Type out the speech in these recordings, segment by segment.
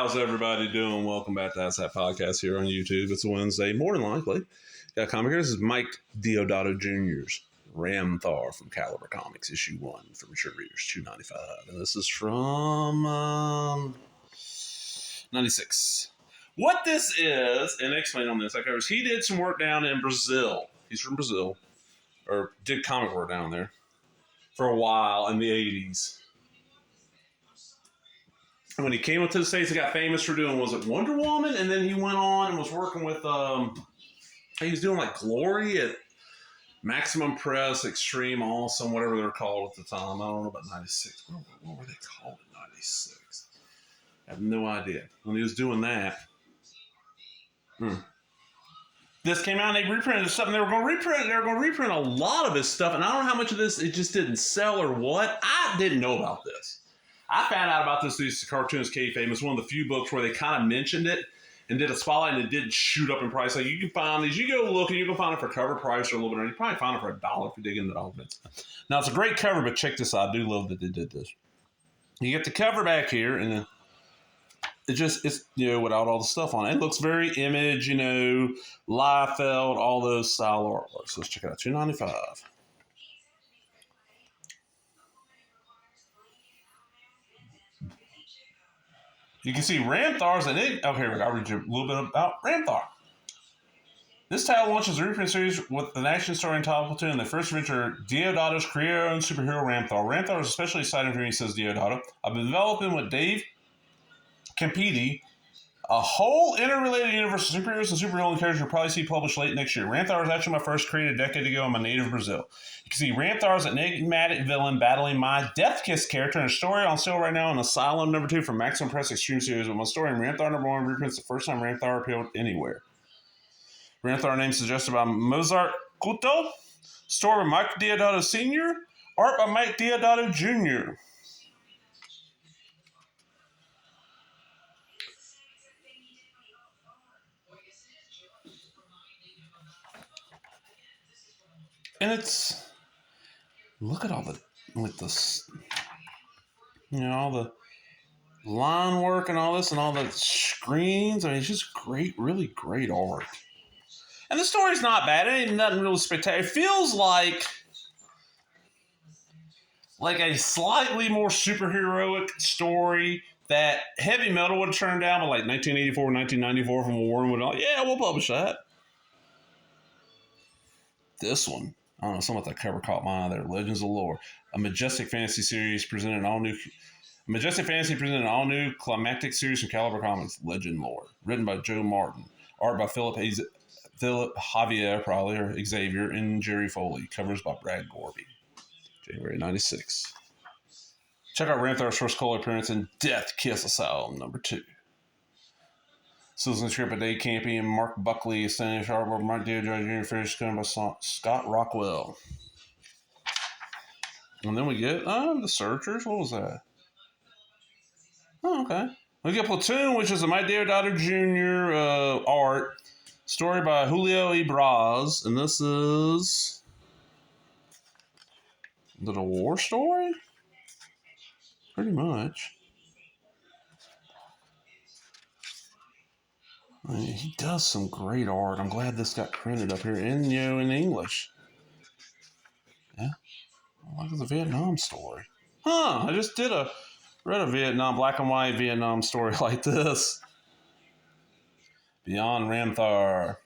How's everybody doing? Welcome back to That's That Podcast here on YouTube. It's a Wednesday, more than likely. Got a comic here. This is Mike Deodato Jr.'s Ramthar from Caliber Comics, issue 1 for mature readers, $2.95. And this is from 96. What this is, and explain on this, he did some work down in Brazil. He's from Brazil, or did comic work down there for a while in the 80s. And when he came up to the States, he got famous for doing, was it Wonder Woman? And then he went on and was working with, he was doing like Glory at Maximum Press, Extreme, Awesome, whatever they were called at the time. I don't know about 96. What were they called in 96? I have no idea. When he was doing that, this came out and they reprinted something. They were going to reprint a lot of his stuff. And I don't know how much of this it just didn't sell or what. I didn't know about this. I found out about this through Cartoons Kayfabe. It's one of the few books where they kind of mentioned it and did a spotlight, and it did shoot up in price. Like, you can find these. You go look, and you can find it for cover price or a little bit. You probably find it for $1 if you dig into the whole bit. Now, it's a great cover, but check this out. I do love that they did this. You get the cover back here, and then it's without all the stuff on it. It looks very Image, Liefeld, all those style artwork. So let's check it out. $2.95. You can see Ramthar's in it. Okay, I'll read you a little bit about Ramthar. This title launches a reprint series with an action story entitled Platoon. The first adventure, Deodato's career-owned superhero Ramthar. Ramthar is especially exciting for me, says Deodato. I've been developing with Dave Campiti a whole interrelated universe of superheroes and supervillain characters you'll probably see published late next year. Ramthar was actually my first created a decade ago in my native Brazil. You can see Ramthar is an enigmatic villain battling my Death Kiss character in a story on sale right now in Asylum #2 from Maximum Press Extreme Series. With my story in Ramthar #1 reprints the first time Ramthar appeared anywhere. Ramthar name suggested by Mozart Couto. Story by Mike Deodato Sr. Art by Mike Deodato Jr. And it's, look at all the, with this, all the line work and all this and all the screens. I mean, it's just great, really great art. And the story's not bad. It ain't nothing really spectacular. It feels like a slightly more superheroic story that Heavy Metal would have turned down by like 1984, 1994 from Warren would have, yeah, we'll publish that. This one, I don't know, something about that cover caught my eye there. Legends of Lore, a majestic fantasy series presented an all-new climactic series from Caliber Comics, Legend Lore, written by Joe Martin, art by Philip Javier, probably, or Xavier, and Jerry Foley, covers by Brad Gorby, January 96. Check out Ramthar's first color appearance in Death Kiss Asylum #2. Susan script by Dave Campy and Mark Buckley, Stanley Sharp, Mark Deodato Jr., finished by Scott Rockwell. And then we get The Searchers. What was that? Oh, okay. We get Platoon, which is a Mike Deodato Jr. Art. Story by Julio Ibraz. And this is a war story? Pretty much. I mean, he does some great art. I'm glad this got printed up here in English. Yeah. Like it's a Vietnam story. Huh. I just read a black and white Vietnam story like this. Beyond Ramthar.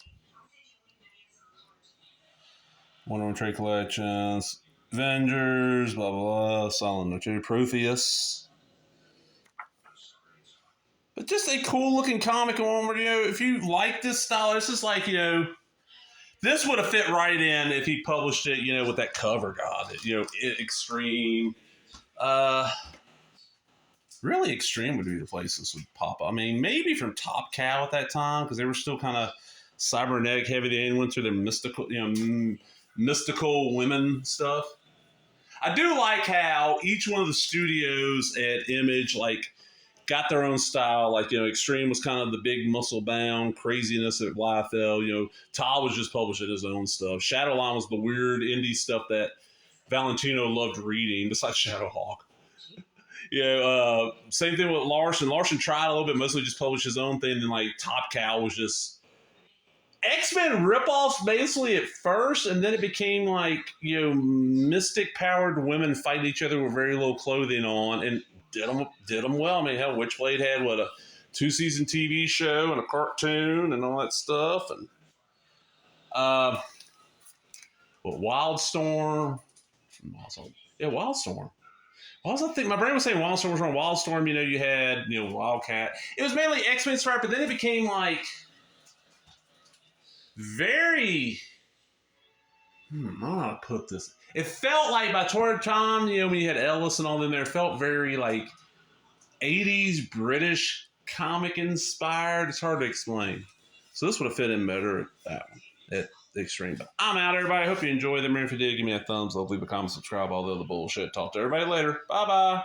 Wonder Woman Trade Collections. Avengers. Blah, blah, blah. Silent #2. Protheus. But just a cool looking comic one where, if you like this style, this is like, this would have fit right in if he published it, with that cover god, Extreme. Really Extreme would be the place this would pop up. I mean, maybe from Top Cow at that time, because they were still kind of cybernetic heavy. They went through the mystical women stuff. I do like how each one of the studios at Image, got their own style. Extreme was kind of the big muscle-bound craziness at Liefeld. Todd was just publishing his own stuff. Shadowline was the weird indie stuff that Valentino loved reading, besides Shadowhawk. Same thing with Larson. Larson tried a little bit, mostly just published his own thing. Then like Top Cow was just X-Men ripoffs basically at first, and then it became like mystic powered women fighting each other with very little clothing on, and did them well. I mean, hell, Witchblade had what a 2-season TV show and a cartoon and all that stuff, and Wildstorm, yeah, Wildstorm. What was I thinking? My brain was saying Wildstorm was wrong. Wildstorm, you had Wildcat. It was mainly X-Men inspired, but then it became like very. I don't know how to put this. It felt like by toward time, when you had Ellis and all in there, it felt very like 80s British comic inspired. It's hard to explain. So this would have fit in better at that one, at the extreme. But I'm out, everybody. I hope you enjoyed them. If you did, give me a thumbs up, leave a comment, subscribe, all the other bullshit. Talk to everybody later. Bye-bye.